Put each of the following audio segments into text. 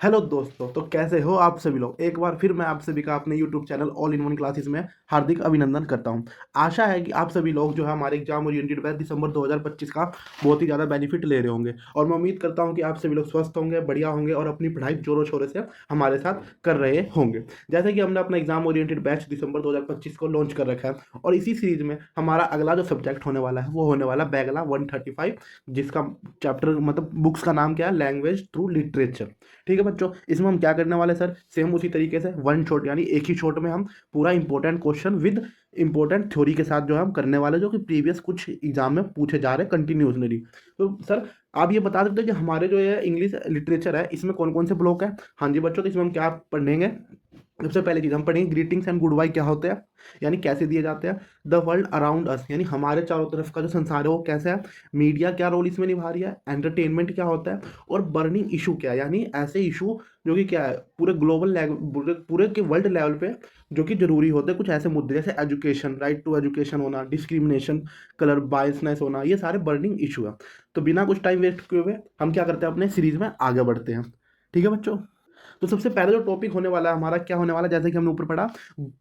Hello दोस्तों, तो कैसे हो आप सभी लोग। एक बार फिर मैं आप सभी का अपने YouTube channel all in one classes में हार्दिक अभिनंदन करता हूं। आशा है कि आप सभी लोग जो है हमारे एग्जाम ओरिएंटेड बैच दिसंबर 2025 का बहुत ही ज़्यादा बेनिफिट ले रहे होंगे। और मैं उम्मीद करता हूं कि आप सभी लोग स्वस्थ होंगे, बढ़िया होंगे और अपनी पढ़ाई जोरों शोरों से हमारे साथ कर रहे होंगे। जैसे कि हमने अपना एग्जाम ओरिएंटेड बैच दिसंबर 2025 को लॉन्च कर रखा है और इसी सीरीज में हमारा अगला जो सब्जेक्ट होने वाला है वो होने वाला बैगला 135, जिसका चैप्टर मतलब बुक्स का नाम क्या है, लैंग्वेज थ्रू लिटरेचर। ठीक है बच्चों, इसमें हम क्या करने वाले सर, सेम उसी तरीके से वन शॉट यानी एक ही शॉट में हम पूरा important question with important theory के साथ जो है हम करने वाले, जो कि प्रीवियस कुछ एग्जाम में पूछे जा रहे हैं कंटिन्यूसली। तो सर आप ये बता सकते हैं कि हमारे जो ये इंग्लिश लिटरेचर है इसमें कौन कौन से ब्लॉक है। हाँ जी बच्चों, तो इसमें हम क्या पढ़ेंगे। सबसे पहले चीज़ हम पढ़ेंगे ग्रीटिंग्स एंड गुड बाय क्या होते हैं, यानी कैसे दिए जाते हैं। द वर्ल्ड अराउंड अस यानी हमारे चारों तरफ का जो संसार है वो कैसा है। मीडिया क्या रोल इसमें निभा रही है। एंटरटेनमेंट क्या होता है। और बर्निंग इशू क्या है, यानी ऐसे इशू जो कि क्या है पूरे ग्लोबल लेवल, पूरे के वर्ल्ड लेवल पे जो कि जरूरी होते हैं। कुछ ऐसे मुद्दे जैसे एजुकेशन, राइट टू एजुकेशन होना, डिस्क्रिमिनेशन, कलर बायसनेस होना, ये सारे बर्निंग इशू है। तो बिना कुछ टाइम वेस्ट किए हुए हम क्या करते हैं, अपने सीरीज में आगे बढ़ते हैं। ठीक है बच्चों, तो सबसे पहले जो टॉपिक होने वाला है हमारा क्या होने वाला है, जैसे कि हमने ऊपर पढ़ा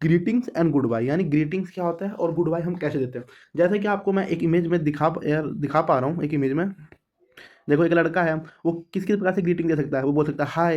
ग्रीटिंग्स एंड गुड बाय, यानी ग्रीटिंग्स क्या होता है और गुड बाय हम कैसे देते हैं। जैसे कि आपको मैं एक इमेज में दिखा पा रहा हूँ। एक इमेज में देखो, एक लड़का है, वो किस किस प्रकार से ग्रीटिंग दे सकता है। वो बोल सकता है hi,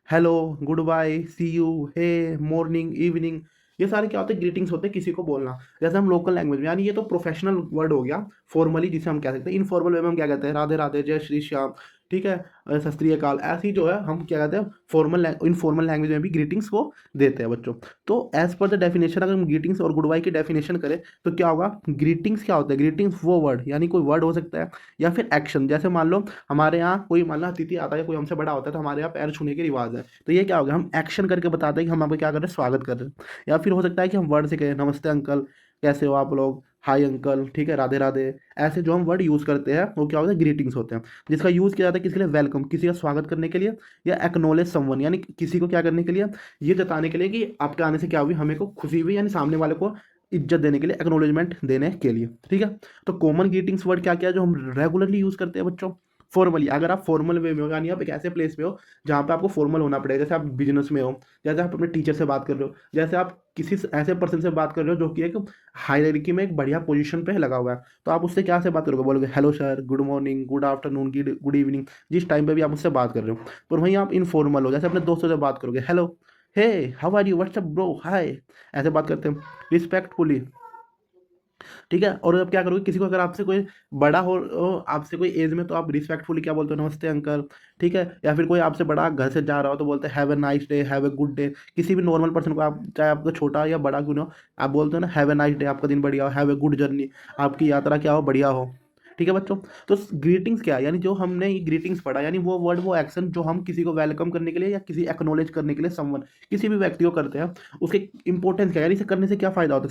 hello, good bye, see you, hey, morning, evening. ये सारे क्या होते हैं, ग्रीटिंग्स होते हैं किसी को बोलना। जैसे हम लोकल लैंग्वेज में, यानी ये तो प्रोफेशनल वर्ड हो गया। फॉर्मली जिसे हम कह सकते हैं, इनफॉर्मल वे में हम क्या कहते हैं, राधे राधे, जय श्री श्याम, ठीक है, सत श्री अकाल, ऐसी जो है हम क्या कहते हैं फॉर्मल इनफॉर्मल लैंग्वेज में भी ग्रीटिंग्स को देते हैं बच्चों। तो एज पर द डेफिनेशन अगर हम ग्रीटिंग्स और गुड बाय की डेफिनेशन करें तो क्या होगा। ग्रीटिंग्स क्या होता है, ग्रीटिंग्स वो वर्ड यानी कोई वर्ड हो सकता है या फिर एक्शन। जैसे मान लो हमारे यहाँ कोई, मान लो अतिथि आता है, कोई हमसे बड़ा होता है, तो हमारे यहाँ पैर छूने की रिवाज है। तो ये क्या हो गया, हम एक्शन करके बताते हैं कि हम आपको क्या कर रहे हैं, स्वागत कर रहे हैं। या फिर हो सकता है कि हम वर्ड से कहें, नमस्ते अंकल, कैसे हो आप लोग, हाय अंकल, ठीक है, राधे राधे। ऐसे जो हम वर्ड यूज़ करते हैं वो क्या होता है, ग्रीटिंग्स होते हैं। जिसका यूज़ किया जाता है किसके लिए, वेलकम, किसी का स्वागत करने के लिए, या एक्नोलेज समवन, यानी किसी को क्या करने के लिए, ये जताने के लिए कि आपके आने से क्या हुई, हमें को खुशी हुई, यानी सामने वाले को इज्जत देने के लिए, एक्नोलेजमेंट देने के लिए। ठीक है, तो कॉमन ग्रीटिंग्स वर्ड क्या क्या है जो हम रेगुलरली यूज़ करते हैं बच्चों। फॉर्मली, अगर आप फॉर्मल वे में हो, यानी आप एक ऐसे प्लेस पे हो जहाँ पे आपको फॉर्मल होना पड़ेगा, जैसे आप बिजनेस में हो, जैसे आप अपने टीचर से बात कर रहे हो, जैसे आप किसी ऐसे पर्सन से बात कर रहे हो जो कि एक हायरार्की में एक बढ़िया पोजीशन पे लगा हुआ है, तो आप उससे क्या से बात करोगे, बोलोगे hello sir, good morning, good afternoon, good evening, जिस टाइम पे भी आप उससे बात कर रहे हो। पर वहीं आप इनफॉर्मल हो, जैसे अपने दोस्तों से बात करोगे, hello, hey, how are you, what's up bro, hi, ऐसे बात करते हैं रिस्पेक्टफुली। ठीक है, और अब क्या करोगे, किसी को अगर आपसे कोई बड़ा हो आपसे कोई एज में, तो आप रिस्पेक्टफुली क्या बोलते हो, नमस्ते अंकल। ठीक है, या फिर कोई आपसे बड़ा घर से जा रहा हो तो बोलते हैं have a nice day, have a good day. किसी भी नॉर्मल पर्सन को आप, चाहे आपको छोटा या बड़ा क्यों ना हो, आप बोलते हो ना हैव ए नाइस डे, आपका दिन बढ़िया हो, हैव ए गुड जर्नी, आपकी यात्रा क्या हो, बढ़िया हो। ठीक है बच्चों, तो ग्रीटिंग्स क्या है, यानी जो हमने ये ग्रीटिंग्स पढ़ा, यानी वो वर्ड, वो एक्शन जो हम किसी को वेलकम करने के लिए या किसी एक्नॉलेज करने के लिए, समवन, किसी भी व्यक्ति को करते हैं, उसके इंपॉर्टेंस क्या है, यानी इसे करने से क्या फायदा होता है।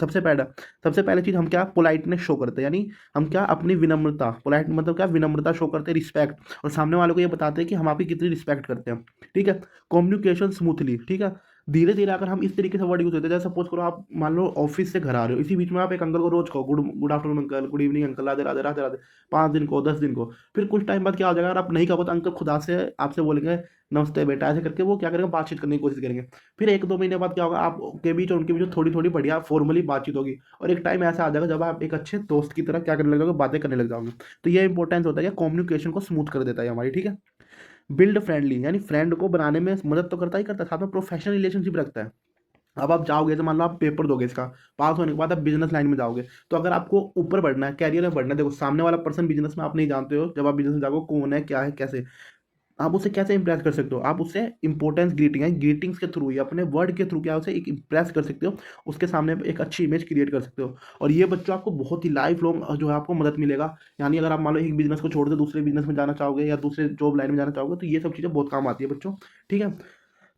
सबसे पहले चीज़ हम क्या पोलाइटनेस शो करते हैं, यानी हम क्या अपनी विनम्रता, पोलाइट मतलब क्या, विनम्रता शो करते हैं, रिस्पेक्ट, और सामने वालों को ये बताते हैं कि हम आपकी कितनी रिस्पेक्ट करते हैं। ठीक है, कम्युनिकेशन स्मूथली, ठीक है। धीरे धीरे अगर हम इस तरीके से वर्ड यूज होते हैं, जैसे सपोज करो आप मान लो ऑफिस से घर आ रहे हो, इसी बीच में आप एक अंकल को रोज कहो good good afternoon uncle, good evening uncle, Radhe Radhe, Radhe Radhe, 5 दिन को, 10 दिन को। फिर कुछ टाइम बाद क्या हो जाएगा, अगर आप नहीं कहो तो अंकल खुदा से आपसे बोलेंगे नमस्ते बेटा, ऐसे करके वो क्या करेंगे, बातचीत करने की कोशिश करेंगे। फिर 1-2 महीने बाद क्या होगा, आपके बीच और उनके बीच थोड़ी थोड़ी बढ़िया फॉर्मली बातचीत होगी, और एक टाइम ऐसा आ जाएगा जब आप एक अच्छे दोस्त की तरह क्या करने लग जाओगे, बातें करने लग जाओगे। तो ये इंपॉर्टेंस होता है कि कम्युनिकेशन को स्मूथ कर देता है हमारी। ठीक है, बिल्ड फ्रेंडली, यानी फ्रेंड को बनाने में मदद तो करता ही करता है, साथ में प्रोफेशनल रिलेशनशिप रखता है। अब आप जाओगे तो मान लो आप पेपर दोगे, इसका पास होने के बाद आप बिजनेस लाइन में जाओगे, तो अगर आपको ऊपर बढ़ना है, कैरियर में बढ़ना है, देखो सामने वाला पर्सन बिजनेस में आप नहीं जानते हो, जब आप बिजनेस में जाओगे कौन है, क्या है, कैसे, आप उसे कैसे इंप्रेस कर सकते हो, आप उससे इंपॉर्टेंस ग्रीटिंग है, ग्रीटिंग्स के थ्रू या अपने वर्ड के थ्रू क्या उसे एक इंप्रेस कर सकते हो, उसके सामने एक अच्छी इमेज क्रिएट कर सकते हो। और ये बच्चों आपको बहुत ही लाइफ लॉन्ग जो है आपको मदद मिलेगा। यानी अगर आप मान लो एक बिजनेस को छोड़ के दूसरे बिजनेस में जाना चाहोगे या दूसरे जॉब लाइन में जाना चाहोगे, तो ये सब चीज़ें बहुत काम आती है बच्चों। ठीक है,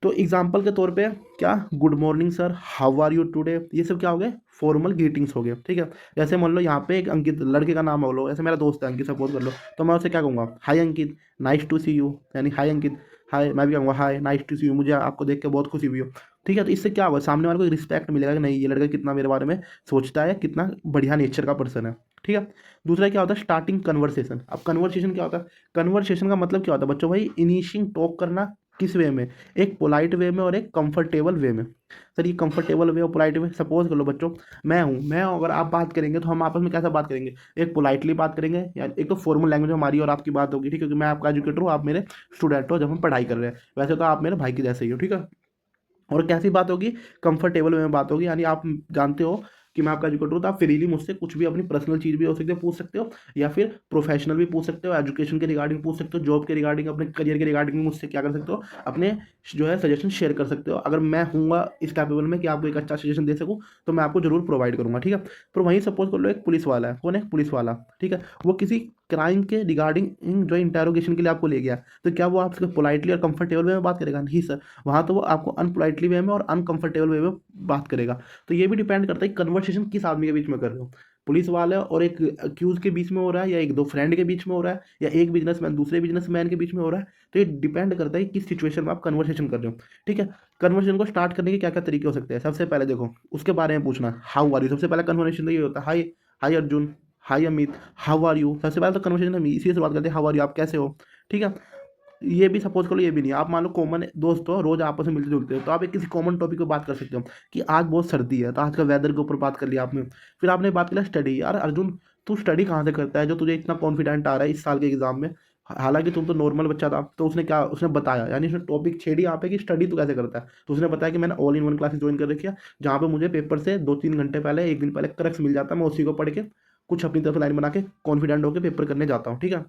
तो एग्जाम्पल के तौर पे क्या, good morning sir, how are you today, ये सब क्या हो गए, फॉर्मल ग्रीटिंग्स हो गए। ठीक है, जैसे मान लो यहाँ पे एक अंकित लड़के का नाम हो लो, ऐसे मेरा दोस्त है अंकित, सपोज कर लो, तो मैं उसे क्या कहूँगा, हाय अंकित, नाइस टू सी यू, यानी हाय अंकित, हाय, मैं भी कहूँगा हाय, नाइस टू सी यू, मुझे आपको देख के बहुत खुशी हुई हो। ठीक है, तो इससे क्या होगा, सामने वाले को रिस्पेक्ट मिलेगा कि नहीं, ये लड़का कितना मेरे बारे में सोचता है, कितना बढ़िया नेचर का पर्सन है। ठीक है, दूसरा क्या होता है, स्टार्टिंग कन्वर्सेशन। अब कन्वर्सेशन क्या होता है, कन्वर्सेशन का मतलब क्या होता है बच्चों, भाई इनिशिंग टॉक करना, किस वे में? एक पोलाइट वे में और एक कंफर्टेबल वे में। सर ये कंफर्टेबल वे और पोलाइट वे, सपोज कर लो बच्चों मैं हूँ अगर आप बात करेंगे तो हम आपस में कैसे बात करेंगे? एक पोलाइटली बात करेंगे, या एक तो फॉर्मल लैंग्वेज हमारी और आपकी बात होगी, ठीक है, क्योंकि मैं आपका एजुकेटर हूँ, आप मेरे स्टूडेंट हो जब हम पढ़ाई कर रहे हैं, वैसे तो आप मेरे भाई के जैसे ही हो, ठीक है। और कैसी बात होगी? कंफर्टेबल वे में बात होगी, यानी आप जानते हो कि मैं आपका एजुकेटर हूँ, तो आप फ्रीली मुझसे कुछ भी अपनी पर्सनल चीज़ भी हो सकती है पूछ सकते हो, या फिर प्रोफेशनल भी पूछ सकते हो, एजुकेशन के रिगार्डिंग पूछ सकते हो, जॉब के रिगार्डिंग, अपने करियर के रिगार्डिंग भी मुझसे क्या कर सकते हो, अपने जो है सजेशन शेयर कर सकते हो। अगर मैं हूँगा इस कैपेबल में कि आपको एक अच्छा सजेशन दे सकूँ, तो मैं आपको जरूर प्रोवाइड करूँगा, ठीक है। पर वहीं सपोज कर लो एक पुलिस वाला है, कौन है? पुलिस वाला, ठीक है। वो किसी क्राइम के रिगार्डिंग जो इंटेरोगेशन के लिए आपको ले गया, तो क्या वो आपसे पोलाइटली और कंफर्टेबल वे में बात करेगा? नहीं सर, वहाँ तो वो आपको अनपोलाइटली वे में और अनकंफर्टेबल वे में बात करेगा। तो ये भी डिपेंड करता है कन्वर्सेशन किस आदमी के बीच में कर रहे हो, पुलिस वाले और एक अक्यूज के बीच में हो रहा है, या एक दो फ्रेंड के बीच में हो रहा है, या एक बिजनेसमैन दूसरे बिजनेसमैन के बीच में हो रहा है। तो ये डिपेंड करता है कि किस सिचुएशन में आप कन्वर्सेशन कर रहे हो, ठीक है। कन्वर्सेशन को स्टार्ट करने के क्या क्या तरीके हो सकते हैं? सबसे पहले देखो उसके बारे में पूछना, हाउ आर यू। सबसे पहला कन्वर्सेशन तो ये होता है, hi, hi Arjun, hi Amit, how are you. सबसे पहले तो कन्वर्सेशन हम इसी से बात करते हैं, हाउ आर यू, आप कैसे हो, ठीक है। ये भी सपोज करो, ये भी नहीं, आप मान लो कॉमन दोस्त हो, रोज आपस में मिलते जुलते हो, तो आप एक किसी कॉमन टॉपिक पे बात कर सकते हो कि आज बहुत सर्दी है, तो आज का वेदर के ऊपर बात कर लिया आपने। फिर आपने बात किया स्टडी, यार अर्जुन तू स्टडी कहाँ से करता है जो तुझे इतना कॉन्फिडेंट आ रहा है इस साल के एग्जाम में? हालांकि तुम तो नॉर्मल बच्चा था। तो उसने क्या, उसने बताया, यानी उसने टॉपिक छेड़ी यहाँ पे कि स्टडी तू कैसे करता है। तो उसने बताया कि मैंने all in one classes join कर रखी है, जहाँ पे मुझे पेपर से 2-3 घंटे पहले, एक दिन पहले करक्स मिल जाता है, मैं उसी को पढ़ के कुछ अपनी तरफ लाइन बना के कॉन्फिडेंट होकर पेपर करने जाता हूँ, ठीक है।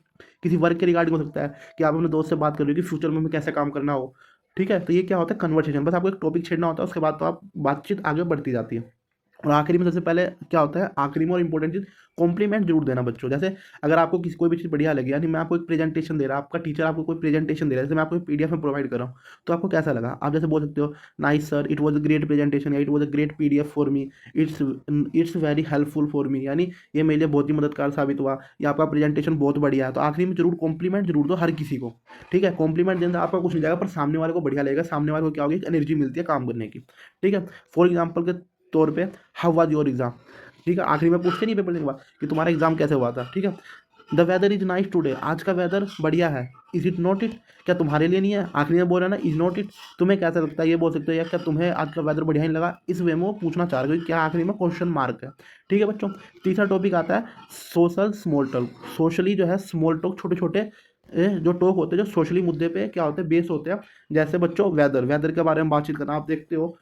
किसी वर्क के रिगार्डिंग हो सकता है कि आप अपने दोस्त से बात कर रहे हो कि फ्यूचर में हमें कैसे काम करना हो, ठीक है। तो ये क्या होता है? कन्वर्सेशन। बस आपको एक टॉपिक छेड़ना होता है, उसके बाद तो आप बातचीत आगे बढ़ती जाती है। और आखिरी में सबसे पहले क्या होता है, आखिरी में और इंपॉर्टेंट चीज़, कॉम्प्लीमेंट जरूर देना बच्चों। जैसे अगर आपको किसी कोई भी चीज़ बढ़िया लगी, यानी मैं आपको एक प्रेजेंटेशन दे रहा, आपका टीचर आपको कोई प्रेजेंटेशन दे रहा है, जैसे मैं आपको पीडीएफ में प्रोवाइड कर रहा हूँ, तो आपको कैसा लगा? आप जैसे बोल सकते हो, nice sir, it was a great presentation, या it was a great PDF for me, it's it's very helpful for me, यानी ये मेरे लिए बहुत ही मददगार साबित हुआ, या आपका प्रेजेंटेशन बहुत बढ़िया है। तो आखिरी में जरूर कॉम्प्लीमेंट जरूर दो हर किसी को, ठीक है। कॉम्प्लीमेंट देने से आपका कुछ नहीं जाएगा, पर सामने वाले को बढ़िया लगेगा, सामने वाले को क्या होगी, एनर्जी मिलती है काम करने की, ठीक है। फॉर एग्जाम्पल के तौर पे, हाउ वाज योर एग्जाम, ठीक है। आखिरी में पूछते नहीं पेपर देने के बाद कि तुम्हारा एग्जाम कैसे हुआ था, ठीक है। The weather is nice today, आज का वेदर बढ़िया है। इज इट नॉट इट, क्या तुम्हारे लिए नहीं है? आखिरी में बोल रहा है ना, इज नॉट इट, तुम्हें कैसा लगता है? ये बोल सकते हो, या क्या तुम्हें आज का वेदर बढ़िया नहीं लगा? इस वे में वो पूछना चाह रहे हो, क्या आखिरी में क्वेश्चन मार्क है, ठीक है बच्चों। तीसरा टॉपिक आता है सोशल स्मॉल टॉक। सोशली जो है स्मॉल टॉक, छोटे छोटे जो टॉक होते हैं जो सोशली मुद्दे पे क्या होते हैं, बेस होते हैं। जैसे बच्चों वेदर, वेदर के बारे में बातचीत करना। आप देखते हो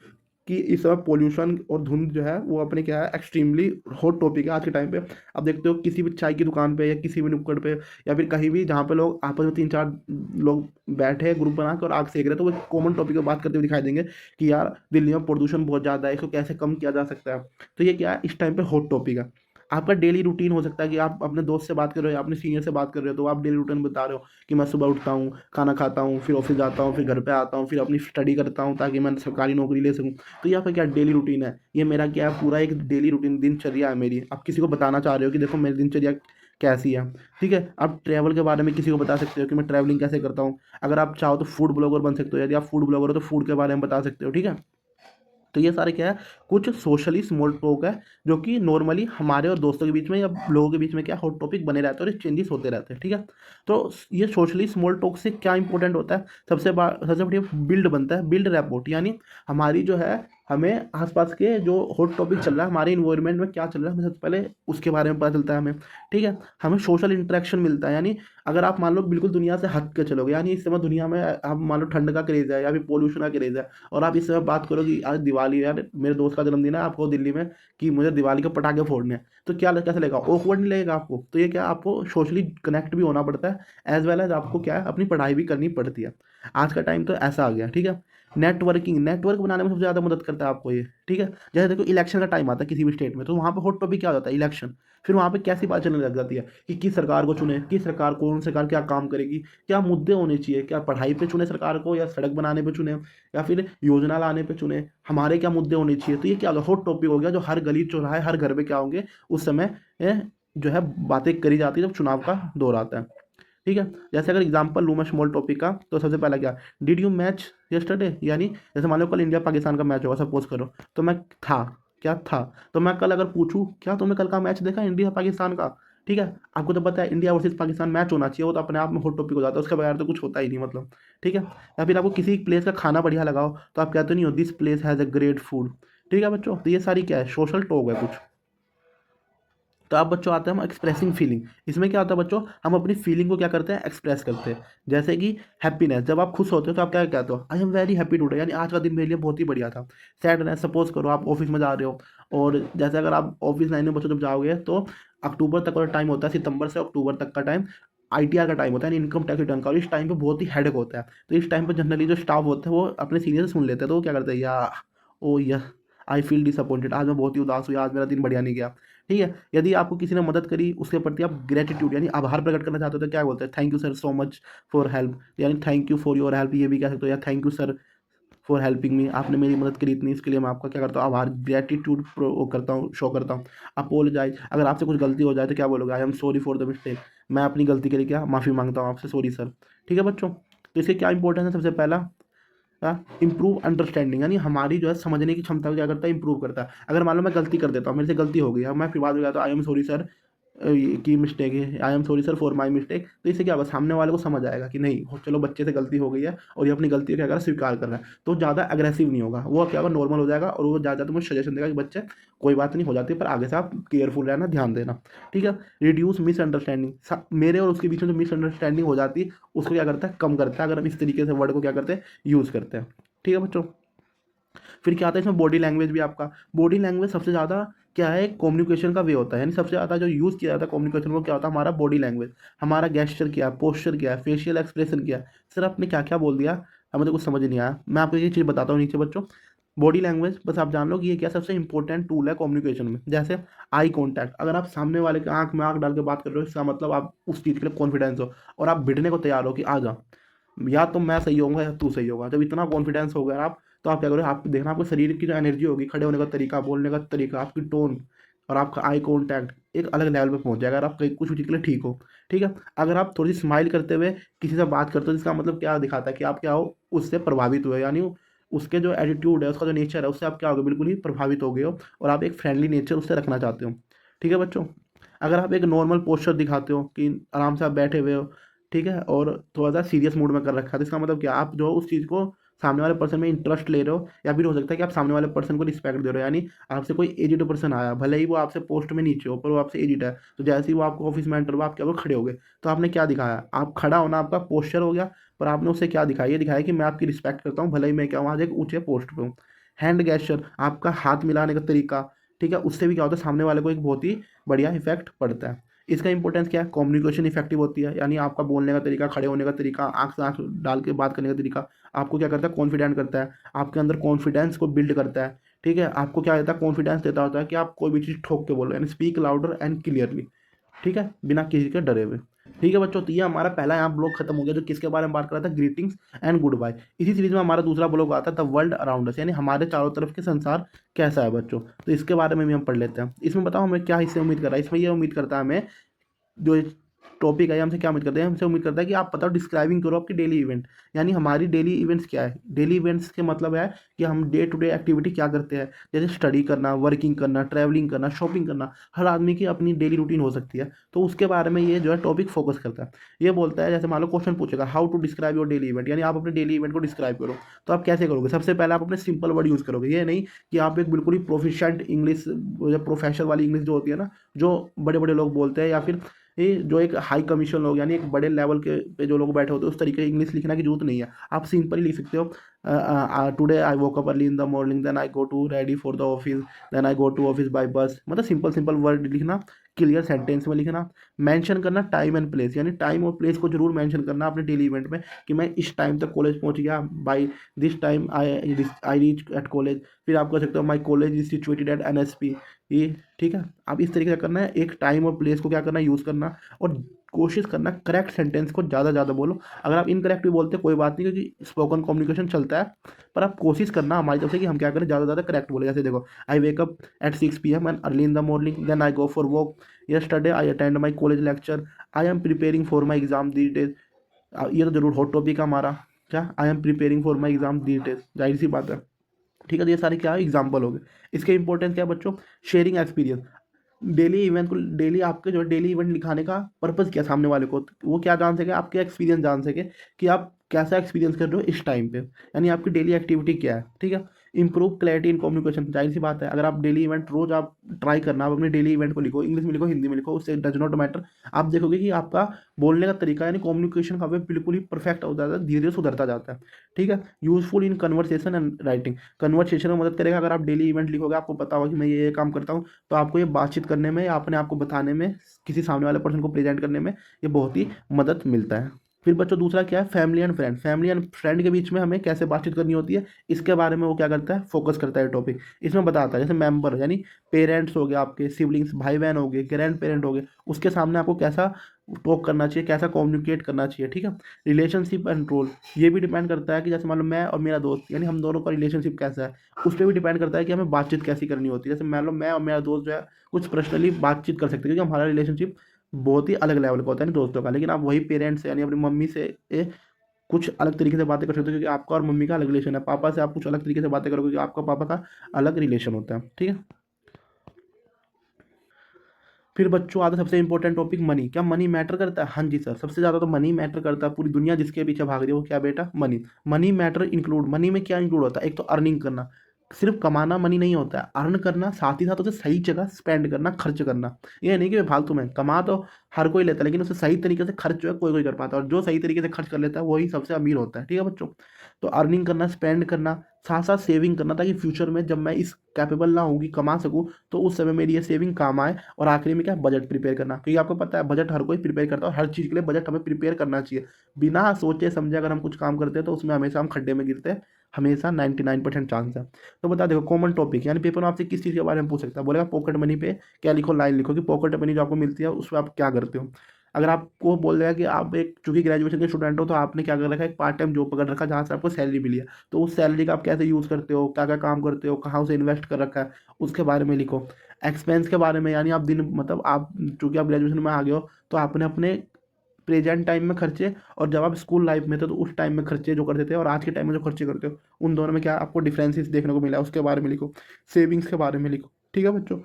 कि इस समय पोल्यूशन और धुंध जो है वो अपने क्या है, एक्सट्रीमली हॉट टॉपिक है आज के टाइम पे। आप देखते हो किसी भी चाय की दुकान पे, या किसी भी नुक्कड़ पे, या फिर कहीं भी जहाँ पे लोग आपस में 3-4 लोग बैठे हैं ग्रुप बना के और आग सेक रहे हैं, तो वो कॉमन टॉपिक पे बात करते हुए दिखाई देंगे कि यार दिल्ली में प्रदूषण बहुत ज़्यादा है, इसको कैसे कम किया जा सकता है। तो ये क्या है, इस टाइम पे हॉट टॉपिक है। आपका डेली रूटीन हो सकता है कि आप अपने दोस्त से बात कर रहे हो या अपने सीनियर से बात कर रहे हो, तो आप डेली रूटीन बता रहे हो कि मैं सुबह उठता हूँ, खाना खाता हूँ, फिर ऑफिस जाता हूँ, फिर घर पे आता हूँ, फिर अपनी स्टडी करता हूँ ताकि मैं सरकारी नौकरी ले सकूँ। तो ये आपका क्या डेली रूटीन है, ये मेरा क्या है, पूरा एक डेली रूटीन दिनचर्या है मेरी। आप किसी को बताना चाह रहे हो कि देखो मेरी दिनचर्या कैसी है, ठीक है। आप ट्रैवल के बारे में किसी को बता सकते हो कि मैं ट्रैवलिंग कैसे करता हूँ। अगर आप चाहो तो फूड ब्लॉगर बन सकते हो, यदि आप फूड ब्लॉगर हो तो फूड के बारे में बता सकते हो, ठीक है। तो ये सारे क्या है, कुछ सोशली स्मॉल टॉक है जो कि नॉर्मली हमारे और दोस्तों के बीच में या लोगों के बीच में क्या हॉट टॉपिक बने रहते हैं और चेंजेस होते रहते हैं, ठीक है। तो ये सोशली स्मॉल टॉक से क्या इंपॉर्टेंट होता है, सबसे बढ़िया बिल्ड बनता है, बिल्ड रैपोर्ट, यानी हमारी जो है, हमें आसपास के जो हॉट टॉपिक चल रहा है, हमारे इन्वायरमेंट में क्या चल रहा है, हमें सबसे पहले उसके बारे में पता चलता है हमें, ठीक है। हमें सोशल इंटरेक्शन मिलता है, यानी अगर आप मान लो बिल्कुल दुनिया से हट के चलोगे, यानी इस समय दुनिया में आप मान लो ठंड का क्रेज है या फिर पोल्यूशन का क्रेज है, और आप इस समय बात करो कि आज दिवाली है, यार मेरे दोस्त का जन्मदिन है, आपको दिल्ली में कि मुझे दिवाली के पटाखे फोड़ने हैं, तो क्या कैसे लगेगा? ऑकवर्ड नहीं लगेगा आपको? तो ये क्या, आपको सोशली कनेक्ट भी होना पड़ता है, एज वेल एज आपको क्या है, अपनी पढ़ाई भी करनी पड़ती है। आज का टाइम तो ऐसा आ गया, ठीक है। नेटवर्क बनाने में सबसे ज़्यादा मदद करता है आपको ये, ठीक है। जैसे देखो इलेक्शन का टाइम आता है किसी भी स्टेट में, तो वहाँ पे हॉट टॉपिक क्या हो जाता है, इलेक्शन। फिर वहाँ पे कैसी बात चलने लग जाती है कि किस सरकार को चुने, किस सरकार, कौन सरकार क्या काम करेगी, क्या मुद्दे होने चाहिए, क्या पढ़ाई पे चुने सरकार को, या सड़क बनाने पे चुने, या फिर योजना लाने पे चुने, हमारे क्या मुद्दे होने चाहिए। तो ये क्या हॉट टॉपिक हो गया, जो हर गली चौराहे हर घर पे क्या होंगे उस समय जो है बातें करी जाती है जब चुनाव का दौर आता है, ठीक है। जैसे अगर एग्जांपल लूँ मैं स्मॉल टॉपिक का, तो सबसे पहला क्या, डिड यू मैच यस्टरडे, यानी जैसे मान लो कल इंडिया पाकिस्तान का मैच होगा, सपोज करो, तो मैं था, क्या था, तो मैं कल अगर पूछूं क्या तुमने कल का मैच देखा इंडिया पाकिस्तान का, ठीक है। आपको तो पता है इंडिया वर्सेस पाकिस्तान मैच होना चाहिए, वो तो अपने आप में हॉट टॉपिक हो जाता है, उसके बगैर तो कुछ होता ही नहीं, मतलब, ठीक है। या फिर आपको किसी प्लेस का खाना बढ़िया लगाओ तो आप कहते नहीं हो this place has a great food. ठीक है बच्चों, तो ये सारी क्या है, सोशल टॉक है कुछ। तो आप बच्चों आते हैं हम एक्सप्रेसिंग फीलिंग। इसमें क्या होता है बच्चों, हम अपनी फीलिंग को क्या करते हैं, एक्सप्रेस करते हैं। जैसे कि हैप्पीनेस, जब आप खुश होते हो तो आप क्या कहते हो, I am very happy today, यानी आज का दिन मेरे लिए बहुत ही बढ़िया था। सैडनेस, सपोज करो आप ऑफिस में जा रहे हो, और जैसे अगर आप ऑफिस 9 में बच्चों जब जाओगे तो अक्टूबर तक का टाइम होता है, सितंबर से अक्टूबर तक का टाइम आईटीआर का टाइम होता है, यानी इनकम टैक्स रिटर्न का, और इस टाइम पे बहुत ही हेडेक होता है। तो इस टाइम पे जनरली जो स्टाफ होता है वो अपने सीनियर से सुन लेते हैं, तो वो क्या करते हैं, या ओ यस आई फील डिसअपॉइंटेड, आज मैं बहुत ही उदास हुई, आज मेरा दिन बढ़िया नहीं गया। ठीक है। यदि आपको किसी ने मदद करी उसके प्रति आप ग्रेटिट्यूड यानी आभार प्रकट करना चाहते हो तो क्या बोलते हैं, thank you sir so much for help, यानी thank you for your help, ये भी कह सकते हो, या thank you sir for helping me, आपने मेरी मदद करी इतनी, इसके लिए मैं आपका क्या करता हूँ, आभार, ग्रेटिट्यूड करता हूँ, शो करता हूँ। अपोलोजाइज, अगर आपसे कुछ गलती हो जाए तो क्या बोलोगे, I am sorry for the mistake, मैं अपनी गलती के लिए क्या माफ़ी मांगता हूँ आपसे, सॉरी सर। ठीक है बच्चों, तो इसके क्या इंपॉर्टेंस है, सबसे पहला इंप्रूव अंडरस्टैंडिंग, यानी हमारी जो है समझने की क्षमता को क्या करता है, इंप्रूव करता है। अगर मान लो मैं गलती कर देता हूँ, मेरे से गलती हो गई है, मैं फिर बाद में कहता हूँ आई एम सॉरी सर की मिस्टेक है, I am sorry sir for my mistake, तो इससे क्या होगा, सामने वाले को समझ आएगा कि नहीं चलो बच्चे से गलती हो गई है और ये अपनी गलती को क्या कर रहा है, स्वीकार कर रहा है, तो ज़्यादा अग्रेसिव नहीं होगा, वो क्या होगा, नॉर्मल हो जाएगा, और वो ज़्यादा तुम्हें सजेशन देगा कि बच्चे कोई बात नहीं, हो जाती है, पर आगे से आप केयरफुल रहना, ध्यान देना। ठीक है। रिड्यूस मिसअंडरस्टैंडिंग, मेरे और उसके बीच में जो मिसअंडरस्टैंडिंग हो जाती है उसको क्या करता है, कम करता है, अगर हम इस तरीके से वर्ड को क्या करते हैं, यूज़ करते हैं। ठीक है बच्चों। फिर क्या आता है इसमें, बॉडी लैंग्वेज भी आपका, बॉडी लैंग्वेज सबसे ज़्यादा क्या है, कम्युनिकेशन का वे होता है, यानी सबसे ज़्यादा जो यूज़ किया जाता है कम्युनिकेशन को क्या होता है, हमारा बॉडी लैंग्वेज, हमारा गेस्चर क्या है, पोस्चर क्या है, फेशियल एक्सप्रेशन क्या है। सर आपने क्या क्या बोल दिया, हमें तो कुछ समझ नहीं आया, मैं आपको ये चीज़ बताता हूँ नीचे बच्चों। बॉडी लैंग्वेज बस आप जान लो कि ये क्या सबसे इंपॉर्टेंट टूल है कम्युनिकेशन में। जैसे आई कांटेक्ट, अगर आप सामने वाले के आंख में आंख डाल के बात कर रहे हो, इसका मतलब आप उस चीज़ के लिए कॉन्फिडेंस हो और आप भिड़ने को तैयार हो कि आ जा, या तो मैं सही होऊंगा या तू सही होगा। जब इतना कॉन्फिडेंस हो गया आप, तो आप क्या करोगे, आप देखना आपके शरीर की जो एनर्जी होगी, खड़े होने का तरीका, बोलने का तरीका, आपकी टोन और आपका आई कांटेक्ट एक अलग लेवल पे पहुंच जाएगा, अगर आप कहीं कुछ चीज़ के लिए ठीक हो। ठीक है। अगर आप थोड़ी सी स्माइल करते हुए किसी से बात करते हो, जिसका मतलब क्या दिखाता है कि आप क्या हो, उससे प्रभावित हुए, यानी उसके जो एटीट्यूड है, उसका जो नेचर है, उससे आप क्या हो गए, बिल्कुल ही प्रभावित हो गए हो, और आप एक फ्रेंडली नेचर उससे रखना चाहते हो। ठीक है बच्चों। अगर आप एक नॉर्मल पोस्चर दिखाते हो कि आराम से आप बैठे हुए हो, ठीक है, और थोड़ा सा सीरियस मूड में कर रखा है, तो इसका मतलब क्या, आप जो उस चीज़ को सामने वाले पर्सन में इंटरेस्ट ले रहे हो, या फिर हो सकता है कि आप सामने वाले पर्सन को रिस्पेक्ट दे रहे हो, यानी आपसे कोई एजिड पर्सन आया, भले ही वो आपसे पोस्ट में नीचे हो, पर वो आपसे एजिड है, तो जैसे ही वो आपको ऑफिस में एंटर हुआ, आप क्या वो खड़े हो गए, तो आपने क्या दिखाया, आप खड़ा होना आपका पोस्चर हो गया, पर आपने उससे क्या दिखाया, ये दिखाया कि मैं आपकी रिस्पेक्ट करता हूँ, भले ही मैं क्या वहाँ एक ऊंचे पोस्ट पे हूँ। हैंड गेस्चर, आपका हाथ मिलाने का तरीका, ठीक है, उससे भी क्या होता है, सामने वाले को एक बहुत ही बढ़िया इफेक्ट पड़ता है। इसका इंपॉर्टेंस क्या है, कम्युनिकेशन इफेक्टिव होती है, यानी आपका बोलने का तरीका, खड़े होने का तरीका, आंख से आंख डाल के बात करने का तरीका आपको क्या करता है, कॉन्फिडेंट करता है, आपके अंदर कॉन्फिडेंस को बिल्ड करता है। ठीक है। आपको क्या देता है, कॉन्फिडेंस देता होता है कि आप कोई भी चीज़ ठोक के बोलो, यानी स्पीक लाउडर एंड क्लियरली। ठीक है, बिना किसी के डरे हुए। ठीक है बच्चों, तो ये हमारा पहला यहाँ ब्लॉग खत्म हो गया, जो किसके बारे में बात कर रहा था, ग्रीटिंग्स एंड गुड बाय। इसी सीरीज में हमारा दूसरा ब्लॉग आता है द वर्ल्ड अराउंड अस, यानी हमारे चारों तरफ के संसार कैसा है बच्चों, तो इसके बारे में भी हम पढ़ लेते हैं। इसमें बताओ हमें क्या इससे उम्मीद कर रहा है, इसमें ये उम्मीद करता है हमें, जो टॉपिक है, हमसे क्या उम्मीद करते हैं, हमसे उम्मीद करता है कि आप बताओ, डिस्क्राइबिंग करो आपकी डेली इवेंट, यानी हमारी डेली इवेंट्स क्या है। डेली इवेंट्स के मतलब है कि हम डे टू डे एक्टिविटी क्या करते हैं, जैसे स्टडी करना, वर्किंग करना, ट्रैवलिंग करना, शॉपिंग करना, हर आदमी की अपनी डेली रूटीन हो सकती है, तो उसके बारे में ये जो है टॉपिक फोकस करता है। ये बोलता है, जैसे मान लो क्वेश्चन पूछेगा, how to describe your daily event, यानी आप अपने डेली इवेंट को डिस्क्राइब करो, तो आप कैसे करोगे, सबसे पहले आप अपने सिंपल वर्ड यूज़ करोगे, ये नहीं कि आप एक बिल्कुल ही प्रोफिशिएंट इंग्लिश, प्रोफेशनल वाली इंग्लिश जो होती है ना, जो बड़े बड़े लोग बोलते हैं, या फिर ये जो एक हाई कमीशन लोग, यानी एक बड़े लेवल के पे जो लोग बैठे होते हैं, उस तरीके की इंग्लिश लिखने की जरूरत नहीं है। आप सिंपल ही लिख सकते हो, today I woke up early in the morning, then I go to ready for the office, then I go to office by bus, मतलब सिंपल सिंपल वर्ड लिखना, क्लियर सेंटेंस में लिखना। मेंशन करना टाइम एंड प्लेस, यानी time और place को जरूर mention करना अपने डेली इवेंट में, कि मैं इस टाइम तक कॉलेज पहुंच गया, by this time I reach at college. फिर आप कह सकते हो my college is situated at NSP, ये। ठीक है। अब इस तरीके से करना है, एक टाइम और प्लेस को क्या करना है, यूज़ करना, और कोशिश करना करेक्ट सेंटेंस को ज़्यादा ज़्यादा बोलो। अगर आप इनकरेक्ट भी बोलते कोई बात नहीं, क्योंकि स्पोकन कम्युनिकेशन चलता है, पर आप कोशिश करना हमारी तरफ से कि हम क्या करें, ज़्यादा ज़्यादा करेक्ट बोले। जैसे देखो, I wake up at 6 PM and early in the morning, then I go for walk, yesterday I attend my college lecture, I am preparing for my exam these days. ये तो जरूर हॉट टॉपिक है हमारा, क्या, I am preparing for my exam these days, जाहिर सी बात है। ठीक है, तो ये सारे क्या है, एग्जाम्पल हो गए। इसके इंपॉर्टेंस क्या है बच्चों, शेयरिंग एक्सपीरियंस। डेली इवेंट को, डेली आपके जो डेली इवेंट लिखाने का पर्पज़ क्या है, सामने वाले को वो क्या जान सके, आपके एक्सपीरियंस जान सके कि आप कैसा एक्सपीरियंस कर रहे हो इस टाइम पे, यानी आपकी डेली एक्टिविटी क्या है, ठीक है। इंप्रूव क्लैरिटी इन कम्युनिकेशन, जाहिर सी बात है, अगर आप डेली इवेंट रोज आप ट्राई करना, आप अपने डेली इवेंट को लिखो, इंग्लिश में लिखो, हिंदी में लिखो, उससे डज नॉट मैटर। आप देखोगे कि आपका बोलने का तरीका यानी कम्युनिकेशन का वे बिल्कुल ही परफेक्ट हो जाता है, धीरे धीरे सुधरता जाता है, ठीक है। Useful in conversation and writing, conversation में मदद करेगा। अगर आप डेली इवेंट लिखोगे, आपको पता होगा कि मैं ये काम करता हूँ, तो आपको ये बातचीत करने में, अपने आप को बताने में, किसी सामने वाले पर्सन को प्रेजेंट करने में ये बहुत ही मदद मिलता है। फिर बच्चों दूसरा क्या है, family and friend, family and friend के बीच में हमें कैसे बातचीत करनी होती है, इसके बारे में वो क्या करता है, फोकस करता है टॉपिक। इसमें बताता है जैसे मेंबर यानी पेरेंट्स हो गए, आपके सिबलिंग्स भाई बहन हो गए, ग्रैंड पेरेंट हो गए, उसके सामने आपको कैसा टॉक करना चाहिए, कैसा कम्युनिकेट करना चाहिए, ठीक है। रिलेशनशिप एंड रोल, ये भी डिपेंड करता है कि जैसे मान लो मैं और मेरा दोस्त, यानी हम दोनों का रिलेशनशिप कैसा है, उस पर भी डिपेंड करता है कि हमें बातचीत कैसी करनी होती है। जैसे मान लो मैं और मेरा दोस्त जो है कुछ पर्सनली बातचीत कर सकते हैं, क्योंकि हमारा रिलेशनशिप बहुत ही अलग लेवल का होता है नहीं दोस्तों का। लेकिन आप वही पेरेंट्स से यानी अपनी मम्मी से कुछ अलग तरीके से बातें कर सकते हो, क्योंकि आपका और मम्मी का अलग रिलेशन है। पापा से आप कुछ अलग तरीके से बातें करोगे, क्योंकि आपका पापा का अलग रिलेशन होता है, ठीक है। फिर बच्चों आता है सबसे इंपॉर्टेंट टॉपिक, मनी। क्या मनी मैटर करता है? हाँ जी सर, सबसे ज़्यादा तो मनी मैटर करता है। पूरी दुनिया जिसके पीछे भाग रही है वो क्या बेटा, money. Money matter include, money में क्या इंक्लूड होता है, एक तो अर्निंग करना, सिर्फ कमाना मनी नहीं होता है, अर्न करना, साथ ही साथ उसे सही जगह स्पेंड करना, खर्च करना। ये नहीं कि फालतू में कमा तो हर कोई लेता है, लेकिन उसे सही तरीके से खर्च जो है कोई कोई कर पाता है, और जो सही तरीके से खर्च कर लेता है वही सबसे अमीर होता है, ठीक है बच्चों। तो अर्निंग करना, स्पेंड करना, साथ साथ सेविंग करना, ताकि फ्यूचर में जब मैं इस कैपेबल ना होगी कमा सकूँ, तो उस समय मेरी ये सेविंग काम आए। और आखिरी में क्या, बजट प्रिपेयर करना, क्योंकि आपको पता है बजट हर कोई प्रिपेयर करता है, और हर चीज़ के लिए बजट हमें प्रिपेयर करना चाहिए। बिना सोचे समझे अगर हम कुछ काम करते हैं तो उसमें हमेशा हम खड्डे में गिरते हैं, हमेशा 99% चांस है। तो बता देखो कॉमन टॉपिक, यानी पेपर में आपसे किस चीज़ के बारे में पूछ सकता है, बोलेगा पॉकेट मनी पे क्या लिखो, लाइन लिखो कि पॉकेट मनी जो आपको मिलती है उस पर आप क्या करते हो। अगर आपको बोल देगा कि आप एक चूंकि ग्रेजुएशन के स्टूडेंट हो, तो आपने क्या कर रखा है, एक पार्ट टाइम जॉब पकड़ रखा है जहाँ से आपको सैलरी मिली है, तो उस सैलरी का आप कैसे यूज़ करते हो, क्या क्या काम करते हो, कहाँ उसे इन्वेस्ट कर रखा है, उसके बारे में लिखो। एक्सपेंस के बारे में, यानी आप दिन मतलब आप चूंकि आप ग्रेजुएशन में आ गए हो, तो आपने अपने प्रेजेंट टाइम में खर्चे, और जब आप स्कूल लाइफ में थे तो उस टाइम में खर्चे जो करते थे, और आज के टाइम में जो खर्चे करते हो, उन दोनों में क्या आपको डिफरेंसेस देखने को मिला है, उसके बारे में लिखो। सेविंग्स के बारे में लिखो, ठीक है बच्चों।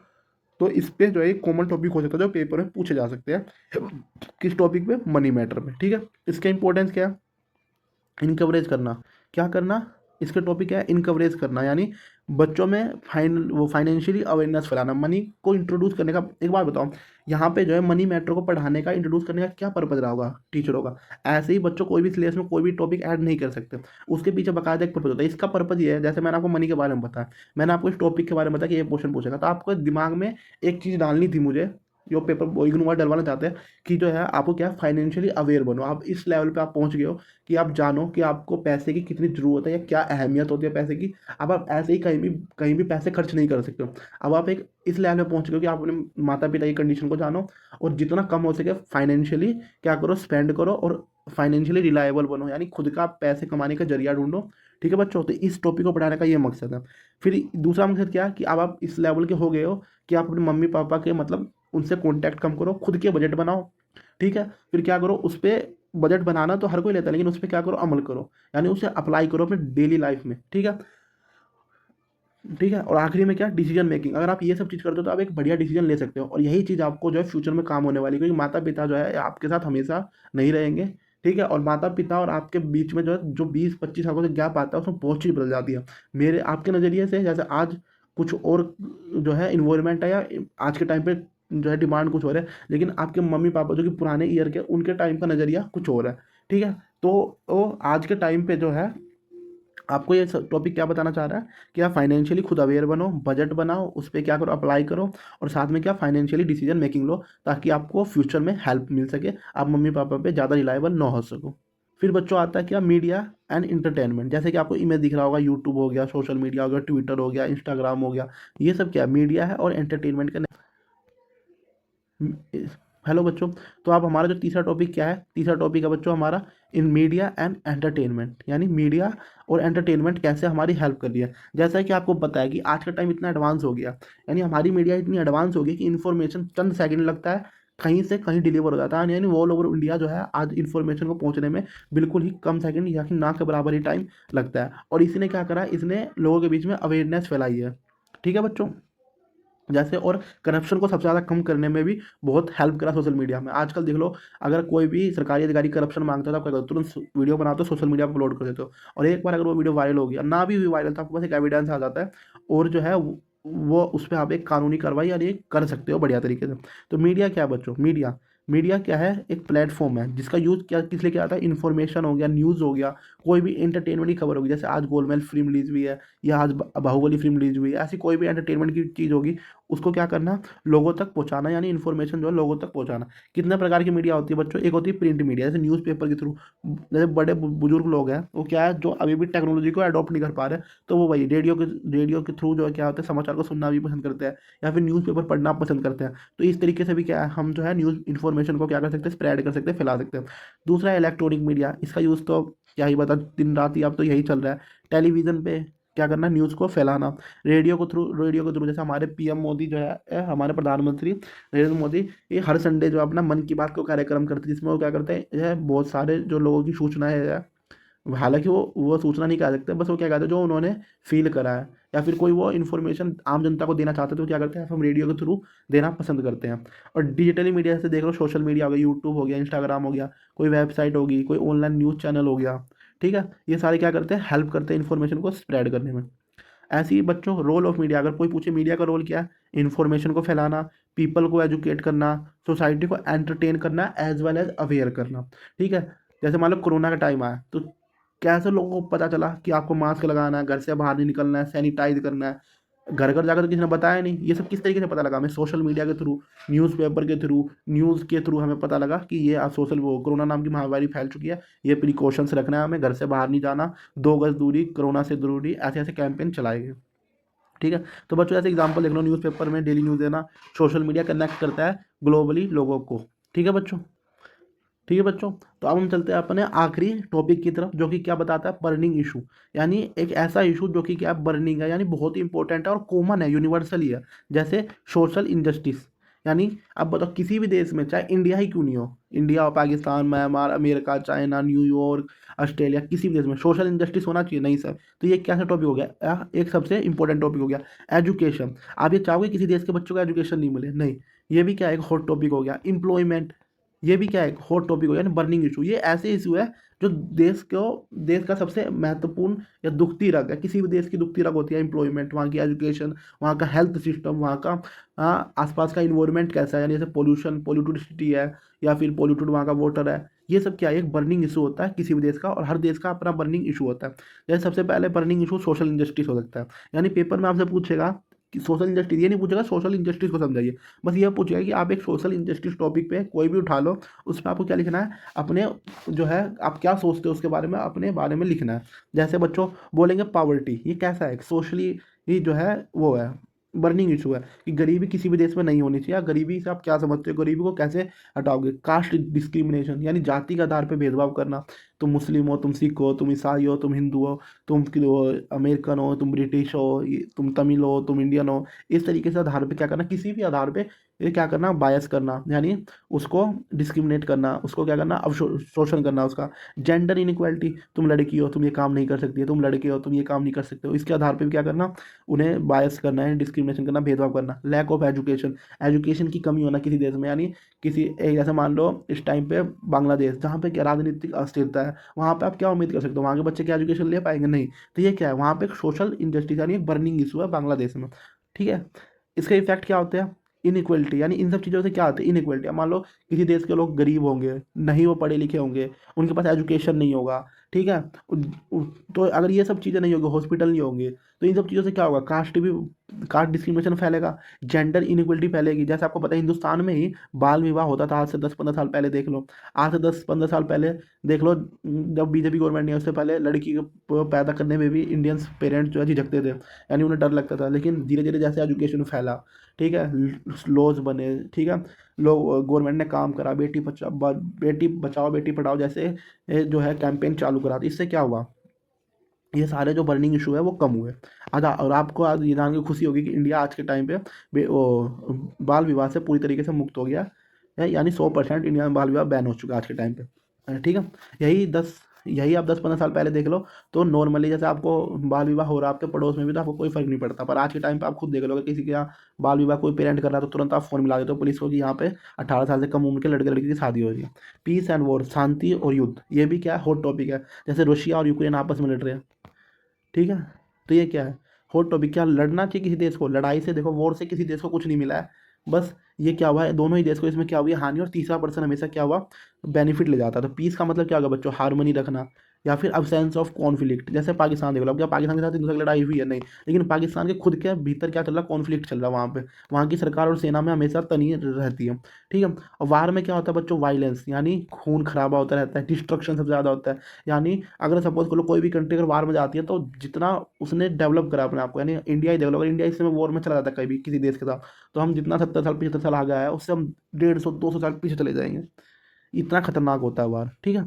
तो इस पे जो है कॉमन टॉपिक हो सकता है जो पेपर में पूछे जा सकते हैं, किस टॉपिक पे, मनी मैटर में, ठीक है। इसका इंपॉर्टेंस क्या है, इनकवरेज करना। क्या करना, इसके टॉपिक क्या है, इनकवरेज करना, यानी बच्चों में फाइनेंशियली अवेयरनेस फैलाना, मनी को इंट्रोड्यूस करने का। एक बात बताओ, यहाँ पे जो है मनी मैटर को पढ़ाने का, इंट्रोड्यूस करने का क्या पर्पज रहा होगा टीचरों का। ऐसे ही बच्चों कोई भी सिलेबस में कोई भी टॉपिक ऐड नहीं कर सकते, उसके पीछे बाकायदा एक पर्पज होता है। इसका पर्पज ये है, जैसे मैंने आपको मनी के बारे में बताया, मैंने आपको इस टॉपिक के बारे में बताया कि ये क्वेश्चन पूछेगा, तो आपको दिमाग में एक चीज़ डालनी थी मुझे, जो पेपर इग्नोर डलवाना चाहते हैं, कि जो है आपको क्या फाइनेंशियली अवेयर बनो। आप इस लेवल पे आप पहुंच गए हो कि आप जानो कि आपको पैसे की कितनी ज़रूरत है या क्या अहमियत होती है पैसे की। अब आप ऐसे ही कहीं भी पैसे खर्च नहीं कर सकते हो। अब आप एक इस लेवल पे पहुंच गए हो कि आप अपने माता पिता की कंडीशन को जानो, और जितना कम हो सके फाइनेंशियली क्या करो, स्पेंड करो, और फाइनेंशियली रिलायबल बनो, यानी खुद का पैसे कमाने का जरिया ढूंढो, ठीक है बच्चों। तो इस टॉपिक को पढ़ाने का ये मकसद है। फिर दूसरा मकसद क्या है, कि अब आप इस लेवल के हो गए हो कि आप अपने मम्मी पापा के मतलब उनसे कॉन्टैक्ट कम करो, खुद के बजट बनाओ, ठीक है। फिर क्या करो, उस पर बजट बनाना तो हर कोई लेता है, लेकिन उस पर क्या करो, अमल करो, यानी उसे अप्लाई करो अपने डेली लाइफ में, ठीक है। ठीक है, और आखिरी में क्या, डिसीजन मेकिंग। अगर आप ये सब चीज़ करते हो तो आप एक बढ़िया डिसीजन ले सकते हो, और यही चीज़ आपको जो है फ्यूचर में काम होने वाली है, क्योंकि माता पिता जो है आपके साथ हमेशा नहीं रहेंगे, ठीक है। और माता पिता और आपके बीच में जो है जो 20-25 सालों से गैप आता है, उसमें बहुत चीज़ बदल जाती है। मेरे आपके नज़रिए से, जैसे आज कुछ और जो है इन्वायरमेंट है, या आज के टाइम पे जो है डिमांड कुछ और है, लेकिन आपके मम्मी पापा जो कि पुराने ईयर के, उनके टाइम का नज़रिया कुछ और है, ठीक है। तो वो आज के टाइम पे जो है आपको ये टॉपिक क्या बताना चाह रहा है, कि आप फाइनेंशियली खुद अवेयर बनो, बजट बनाओ, उस पर क्या करो, अप्लाई करो, और साथ में क्या फाइनेंशियली डिसीजन मेकिंग लो, ताकि आपको फ्यूचर में हेल्प मिल सके, आप मम्मी पापा पे ज़्यादा रिलायबल ना हो सको। फिर बच्चों आता है क्या, मीडिया एंड इंटरटेनमेंट। जैसे कि आपको इमेज दिख रहा होगा, यूट्यूब हो गया, सोशल मीडिया हो गया, ट्विटर हो गया, इंस्टाग्राम हो गया, ये सब क्या मीडिया है और एंटरटेनमेंट का। हेलो बच्चों, तो आप हमारा जो तीसरा टॉपिक क्या है, तीसरा टॉपिक है बच्चों हमारा इन मीडिया एंड एंटरटेनमेंट, यानी मीडिया और एंटरटेनमेंट कैसे हमारी हेल्प कर रही है। जैसा कि आपको पता है कि आज का टाइम इतना एडवांस हो गया, यानी हमारी मीडिया इतनी एडवांस हो गई कि इन्फॉर्मेशन चंद सेकंड लगता है, कहीं से कहीं डिलीवर हो जाता है, यानी ऑल ओवर इंडिया जो है आज इन्फॉर्मेशन को पहुंचने में बिल्कुल ही कम सेकंड या कि ना के बराबर ही टाइम लगता है। और इसने क्या करा, इसने लोगों के बीच में अवेयरनेस फैलाई है, ठीक है बच्चों। जैसे और करप्शन को सबसे ज़्यादा कम करने में भी बहुत हेल्प करा सोशल मीडिया में। आजकल देख लो, अगर कोई भी सरकारी अधिकारी करप्शन मांगता था, क्या करते हो, तुरंत वीडियो बनाते हो, सोशल मीडिया पर अपलोड कर देते हो, और एक बार अगर वो वीडियो वायरल हो गया, ना भी हुई वायरल, तो आपके पास एक एविडेंस आ जाता है, और जो है वो उस पर आप एक कानूनी कार्रवाई यानी कर सकते हो बढ़िया तरीके से। तो मीडिया क्या है बच्चों, मीडिया मीडिया क्या है, एक प्लेटफॉर्म है जिसका यूज़ क्या किस लिए किया जाता है, इन्फॉर्मेशन हो गया, न्यूज़ हो गया, कोई भी एंटरटेनमेंट की खबर होगी, जैसे आज गोलमाल फिल्म रिलीज हुई है, या आज बाहुबली फिल्म रिलीज हुई है, ऐसी कोई भी एंटरटेनमेंट की चीज़ होगी, उसको क्या करना, लोगों तक पहुंचाना, यानी इन्फॉर्मेशन जो है लोगों तक पहुंचाना। कितने प्रकार की मीडिया होती है बच्चों, एक होती है प्रिंट मीडिया, जैसे न्यूज़पेपर के थ्रू, जैसे बड़े बुजुर्ग लोग हैं, वो क्या है, जो अभी भी टेक्नोलॉजी को अडॉप्ट नहीं कर पा रहे, तो वो वही रेडियो के थ्रू जो है क्या होता है, समाचार को सुनना भी पसंद करते हैं, या फिर न्यूज़पेपर पढ़ना पसंद करते हैं। तो इस तरीके से भी क्या है, हम जो है न्यूज़ इन्फॉर्मेशन को क्या कर सकते हैं, स्प्रेड कर सकते हैं, फैला सकते हैं। दूसरा है इलेक्ट्रॉनिक मीडिया, इसका यूज़ तो क्या ही बता, दिन रात ही अब तो यही चल रहा है, टेलीविज़न पे क्या करना, न्यूज़ को फैलाना, रेडियो के थ्रू जैसे हमारे पीएम मोदी जो है हमारे प्रधानमंत्री नरेंद्र मोदी, ये हर संडे जो अपना मन की बात को कार्यक्रम करते हैं, जिसमें वो क्या करते हैं, यह बहुत सारे जो लोगों की सूचनाएं है, हालांकि वो सूचना नहीं कह सकते, बस वो क्या कहते हैं, जो उन्होंने फील करा है, या फिर कोई वो इन्फॉर्मेशन आम जनता को देना चाहते हैं, तो क्या करते हैं, हम रेडियो के थ्रू देना पसंद करते हैं। और डिजिटली मीडिया से देख लो, सोशल मीडिया हो गया, यूट्यूब हो गया, इंस्टाग्राम हो गया, कोई वेबसाइट होगी, कोई ऑनलाइन न्यूज़ चैनल हो गया, ठीक है, ये सारे क्या करते हैं, हेल्प करते हैं इन्फॉर्मेशन को स्प्रेड करने में। ऐसे ही बच्चों रोल ऑफ मीडिया, अगर कोई पूछे मीडिया का रोल क्या है, इन्फॉर्मेशन को फैलाना, पीपल को एजुकेट करना, सोसाइटी को एंटरटेन करना, एज वेल एज अवेयर करना, ठीक है। जैसे मान लो कोरोना का टाइम आया, तो कैसे लोगों को पता चला कि आपको मास्क लगाना है, घर से बाहर नहीं निकलना है, सैनिटाइज करना है, घर घर जाकर तो किसी ने बताया नहीं, ये सब किस तरीके से पता लगा, हमें सोशल मीडिया के थ्रू, न्यूज़पेपर के थ्रू, न्यूज़ के थ्रू हमें पता लगा कि ये सोशल वो कोरोना नाम की महामारी फैल चुकी है, ये प्रिकॉशंस रखना है, हमें घर से बाहर नहीं जाना, 2 गज दूरी, कोरोना से दूरी, ऐसे ऐसे कैंपेन चलाए गए, ठीक है। तो बच्चों ऐसे एग्जाम्पल देख लो, न्यूज़पेपर में डेली न्यूज़ देना, सोशल मीडिया कनेक्ट करता है ग्लोबली लोगों को, ठीक है बच्चों। ठीक है बच्चों, तो अब हम चलते हैं अपने आखिरी टॉपिक की तरफ, जो कि क्या बताता है, बर्निंग इशू, यानी एक ऐसा इशू जो कि क्या बर्निंग है, यानी बहुत ही इंपॉर्टेंट है और कॉमन है, यूनिवर्सल ही है, जैसे सोशल इंजस्टिस। यानी अब बताओ, किसी भी देश में, चाहे इंडिया ही क्यों नहीं हो, इंडिया हो, Pakistan, Myanmar, America, China, New York, Australia, किसी भी देश में सोशल इंजस्टिस होना चाहिए, नहीं सर। तो ये क्या सा टॉपिक हो गया, एक सबसे इंपॉर्टेंट टॉपिक हो गया, एजुकेशन। आप ये चाहोगे किसी देश के बच्चों को एजुकेशन नहीं मिले, नहीं, ये भी क्या एक हॉट टॉपिक हो गया, एम्प्लॉयमेंट, ये भी क्या है, हॉट टॉपिक हो गया, बर्निंग इशू। ये ऐसे इशू है जो देश का सबसे महत्वपूर्ण या दुखती रग है, किसी भी देश की दुखती रग होती है, एम्प्लॉयमेंट, वहाँ की एजुकेशन, वहाँ का हेल्थ सिस्टम, वहाँ का आसपास का इन्वायरमेंट कैसा है, यानी जैसे पोल्यूशन, पोल्यूटेड सिटी है, या फिर पोल्यूटेड वहाँ का वाटर है, ये सब क्या है, एक बर्निंग इशू होता है किसी भी देश का, और हर देश का अपना बर्निंग इशू होता है। जैसे सबसे पहले बर्निंग इशू सोशल इंजस्टिस हो सकता है, यानी पेपर में आपसे पूछेगा कि सोशल इंजस्टिस, ये नहीं पूछेगा सोशल इंजस्टिस को समझाइए, बस ये पूछेगा कि आप एक सोशल इंजस्टिस टॉपिक पे कोई भी उठा लो, उस पर आपको क्या लिखना है, अपने जो है आप क्या सोचते हो उसके बारे में, अपने बारे में लिखना है। जैसे बच्चों बोलेंगे पावर्टी, ये कैसा है, सोशली ये जो है वो है, बर्निंग इशू है, कि गरीबी किसी भी देश में नहीं होनी चाहिए। गरीबी से आप क्या समझते हो, गरीबी को कैसे हटाओगे, कास्ट डिस्क्रिमिनेशन, यानी जाति के आधार पर भेदभाव करना, तुम मुस्लिम हो, तुम सिख हो, तुम ईसाई हो, तुम हिंदू हो, तुम अमेरिकन हो, तुम ब्रिटिश हो, तुम तमिल हो, तुम इंडियन हो, इस तरीके से आधार पे क्या करना, किसी भी आधार पे ये क्या करना, बायस करना, यानी उसको डिस्क्रिमिनेट करना, उसको क्या करना, शोषण करना उसका। जेंडर इनइक्वालिटी, तुम लड़की हो, तुम ये काम नहीं कर सकती, तुम लड़के हो, तुम ये काम नहीं कर सकते हो, इसके आधार पे भी क्या करना, उन्हें बायस करना है, डिस्क्रिमिनेशन करना, भेदभाव करना। लैक ऑफ एजुकेशन, एजुकेशन की कमी होना किसी देश में, यानी किसी एक जैसे मान लो इस टाइम पे बांग्लादेश, जहाँ पे क्या राजनीतिक अस्थिरता है, वहाँ पे आप क्या उम्मीद कर सकते हो, वहाँ के बच्चे क्या एजुकेशन ले पाएंगे, नहीं। तो ये क्या है, वहाँ पे एक सोशल इंजस्टिस यानी एक बर्निंग इशू है बांग्लादेश में, ठीक है। इसके इफेक्ट क्या होते हैं, इनइक्वलिटी, यानी इन सब चीज़ों से क्या होता है, इनइक्वलिटी। मान लो किसी देश के लोग गरीब होंगे, नहीं वो पढ़े लिखे होंगे, उनके पास एजुकेशन नहीं होगा, ठीक है, तो अगर ये सब चीज़ें नहीं होगी, हॉस्पिटल नहीं होंगे, तो इन सब चीज़ों से क्या होगा, कास्ट डिस्क्रिमिनेशन फैलेगा, जेंडर इनइक्वलिटी फैलेगी। जैसे आपको पता है हिंदुस्तान में ही बाल विवाह होता था, आज से 10-15 साल पहले देख लो, आज से 10-15 साल पहले देख लो, जब बीजेपी गवर्नमेंट नहीं है उससे पहले लड़की को पैदा करने में भी इंडियन पेरेंट्स जो है झिझकते थे, यानी उन्हें डर लगता था। लेकिन धीरे धीरे जैसे एजुकेशन फैला, ठीक है, लॉज बने, ठीक है, लोग गवर्नमेंट ने काम करा, बेटी बचाओ बेटी पढ़ाओ जैसे जो है कैंपेन चालू करा, तो इससे क्या हुआ, ये सारे जो बर्निंग इशू है वो कम हुए। आज और आपको आज ये जान के खुशी होगी कि इंडिया आज के टाइम पे बाल विवाह से पूरी तरीके से मुक्त हो गया है, यानी 100% इंडिया में बाल विवाह बैन हो चुका है आज के टाइम पे, ठीक है। यही 10 यही आप 10-15 साल पहले देख लो तो नॉर्मली जैसे आपको बाल विवाह हो रहा है आपके पड़ोस में भी तो आपको कोई फ़र्क नहीं पड़ता, पर आज के टाइम पे आप खुद देख लोगे किसी के यहाँ बाल विवाह कोई पेरेंट कर रहा है तो तुरंत आप फ़ोन मिला देते हो पुलिस को कि यहाँ पे 18 साल से कम उम्र के लड़के लड़की की शादी हो रही है। पीस एंड वॉर, शांति और युद्ध, ये भी क्या है, हॉट टॉपिक है। जैसे रशिया और यूक्रेन आपस में लड़ रहे हैं, ठीक है, तो ये क्या है, हॉट टॉपिक। क्या लड़ना चाहिए किसी देश को? लड़ाई से देखो, वॉर से किसी देश को कुछ नहीं मिला है। बस ये क्या हुआ है, दोनों ही देश को इसमें क्या हुई है, हानि, और तीसरा पर्सन हमेशा क्या हुआ, बेनिफिट ले जाता है। तो पीस का मतलब क्या होगा बच्चों, हारमोनी रखना या फिर अब्सेंस ऑफ कॉन्फ्लिक्ट। जैसे पाकिस्तान देख लो, अब क्या पाकिस्तान के साथ हिंदू की लड़ाई हुई है? नहीं, लेकिन पाकिस्तान के खुद के भीतर क्या चल रहा है, कॉन्फ्लिक्ट चल रहा है वहाँ पे। वहाँ की सरकार और सेना में हमेशा तनी रहती है, ठीक है। और वार में क्या होता है बच्चों, वायलेंस, यानी खून खराबा होता रहता है, डिस्ट्रक्शन सबसे ज़्यादा होता है। यानी अगर सपोज करो कोई भी कंट्री अगर वार में जाती है तो जितना उसने डेवलप करा अपने आप को, यानी इंडिया ही देख लो, अगर इंडिया इस समय वॉर में चला जाता है कभी किसी देश के साथ, तो हम जितना 70 साल 75 साल आगे आया है उससे हम 150-200 साल पीछे चले जाएंगे। इतना खतरनाक होता है वार, ठीक है।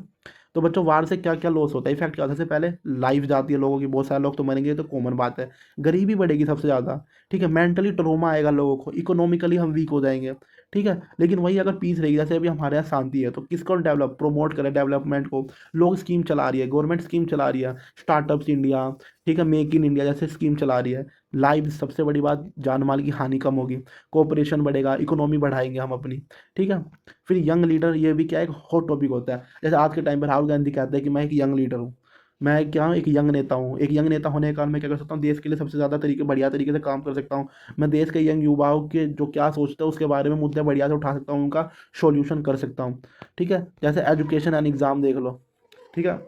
तो बच्चों वार से क्या क्या लॉस होता है, इफेक्ट क्या होता है? सबसे पहले लाइफ जाती है लोगों की, बहुत सारे लोग तो मरेंगे, ये तो कॉमन बात है। गरीबी बढ़ेगी सबसे ज़्यादा, ठीक है। मेंटली ट्रोमा आएगा लोगों को, इकोनॉमिकली हम वीक हो जाएंगे, ठीक है। लेकिन वही अगर पीस रहेगी, जैसे अभी हमारे यहाँ शांति है, तो किसको डेवलप प्रमोट करें, डेवलपमेंट को। लोग स्कीम चला रही है, गवर्नमेंट स्कीम चला रही है, स्टार्टअप्स इंडिया, ठीक है, मेक इन इंडिया जैसे स्कीम चला रही है। लाइफ, सबसे बड़ी बात, जान माल की हानि कम होगी, कोऑपरेशन बढ़ेगा, इकोनॉमी बढ़ाएंगे हम अपनी, ठीक है। फिर यंग लीडर, ये भी क्या एक हॉट टॉपिक होता है। जैसे आज के टाइम पर राहुल गांधी कहते हैं कि मैं एक यंग लीडर हूँ, मैं क्या हूँ, एक यंग नेता हूँ। एक यंग नेता होने के कारण मैं क्या कर सकता हूँ, देश के लिए सबसे ज़्यादा बढ़िया तरीके से काम कर सकता हूँ। मैं देश के यंग युवाओं के जो क्या सोचते हैं उसके बारे में मुद्दे बढ़िया से उठा सकता हूँ, उनका सॉल्यूशन कर सकता हूँ, ठीक है। जैसे एजुकेशन एंड एग्ज़ाम देख लो, ठीक है।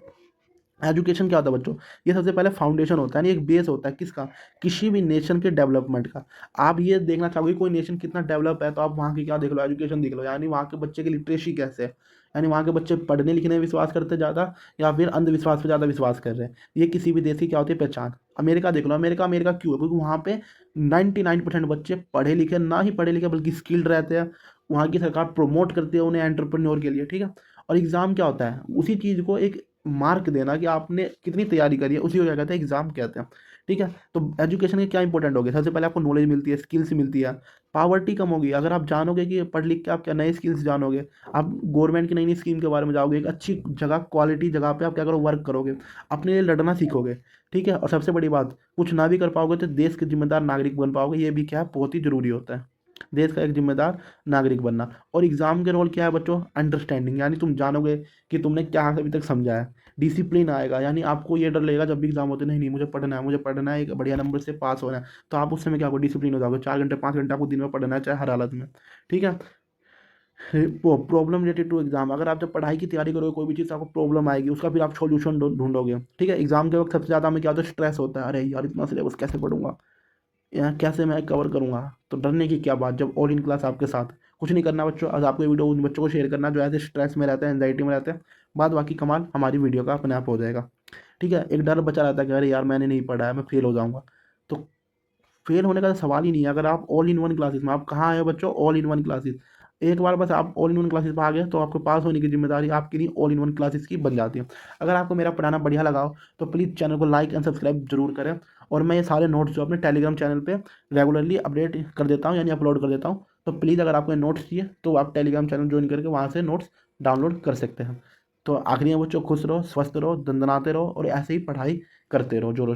एजुकेशन क्या होता है बच्चों, ये सबसे पहले फाउंडेशन होता है, यानी एक बेस होता है किसका, किसी भी नेशन के डेवलपमेंट का। आप ये देखना चाहोगे कोई नेशन कितना डेवलप है तो आप वहाँ की क्या देख लो, एजुकेशन देख लो, यानी वहाँ के बच्चे की लिटरेसी कैसे है, यानी वहाँ के बच्चे पढ़ने लिखने में विश्वास करते ज़्यादा या फिर अंधविश्वास पे ज़्यादा विश्वास कर रहे हैं। ये किसी भी देश की क्या होती है, पहचान। अमेरिका देख लो, अमेरिका अमेरिका क्यों है, क्योंकि वहाँ पे 99% बच्चे पढ़े लिखे, ना ही पढ़े लिखे बल्कि स्किल्ड रहते हैं। वहाँ की सरकार प्रमोट करती है उन्हें एंटरप्रेन्योर के लिए, ठीक है। और एग्ज़ाम क्या होता है, उसी चीज़ को एक मार्क देना कि आपने कितनी तैयारी करी है, उसी को क्या कहते हैं, एग्जाम कहते हैं, ठीक है। तो एजुकेशन के क्या इंपॉर्टेंट हो गया, सबसे पहले आपको नॉलेज मिलती है, स्किल्स मिलती है, पावर्टी कम होगी। अगर आप जानोगे कि पढ़ लिख के आप क्या नए स्किल्स जानोगे, आप गवर्नमेंट की नई नई स्कीम के बारे में जाओगे, एक अच्छी जगह क्वालिटी जगह पे आप क्या करो, वर्क करोगे, अपने लिए लड़ना सीखोगे, ठीक है। और सबसे बड़ी बात, कुछ ना भी कर पाओगे तो देश के जिम्मेदार नागरिक बन पाओगे, ये भी क्या है, बहुत ही जरूरी होता है, देश का एक जिम्मेदार नागरिक बनना। और एग्जाम के रोल क्या है बच्चों, अंडरस्टैंडिंग, यानी तुम जानोगे कि तुमने क्या अभी तक समझा है। डिसिप्लिन आएगा, यानी आपको ये डर लगेगा जब भी एग्जाम होते, नहीं नहीं मुझे पढ़ना है, मुझे पढ़ना है, एक बढ़िया नंबर से पास होना है, तो आप उस समय क्या होगा, डिसिप्लिन हो जाओगे। 4 घंटे 5 घंटे आपको दिन में पढ़ना है, चाहे हर हालत में, ठीक है। प्रॉब्लम रिलेटेड टू एग्जाम, अगर आप जब पढ़ाई की तैयारी करोगे कोई भी चीज़ आपको प्रॉब्लम आएगी, उसका फिर आप सॉल्यूशन ढूंढोगे, ठीक है। एग्जाम के वक्त सबसे ज़्यादा हमें क्या होता है, स्ट्रेस होता है, अरे यार इतना सिलेबस कैसे पढ़ूंगा, यहाँ कैसे मैं कवर करूँगा। तो डरने की क्या बात, जब ऑल इन क्लास आपके साथ। कुछ नहीं करना बच्चों, आज आपको ये वीडियो उन बच्चों को शेयर करना जो ऐसे स्ट्रेस में रहते हैं, एंजाइटी में रहते हैं, बाद बाकी कमाल हमारी वीडियो का अपने आप हो जाएगा, ठीक है। एक डर बचा रहता है कि अरे यार मैंने नहीं पढ़ा है, मैं फेल हो जाऊँगा। तो फेल होने का तो सवाल ही नहीं है, अगर आप ऑल इन वन क्लासेस में, आप कहाँ आए हो बच्चों, ऑल इन वन क्लासेस। एक बार बस आप ऑल इन वन क्लासेस पर आ गए तो आपको पास होने की जिम्मेदारी आपकी नहीं, ऑल इन वन क्लासेस की बन जाती है। अगर आपको मेरा पढ़ाना बढ़िया लगा हो तो प्लीज़ चैनल को लाइक एंड सब्सक्राइब जरूर करें। और मैं ये सारे नोट्स जो अपने टेलीग्राम चैनल पे रेगुलरली अपडेट कर देता हूँ, यानी अपलोड कर देता हूँ। तो प्लीज़ अगर आपको नोट्स चाहिए तो आप टेलीग्राम चैनल ज्वाइन करके वहाँ से नोट्स डाउनलोड कर सकते हैं। तो आखिरी में बच्चों, खुश रहो, स्वस्थ रहो, दंदनाते रहो और ऐसे ही पढ़ाई करते रहो जोरों शोरों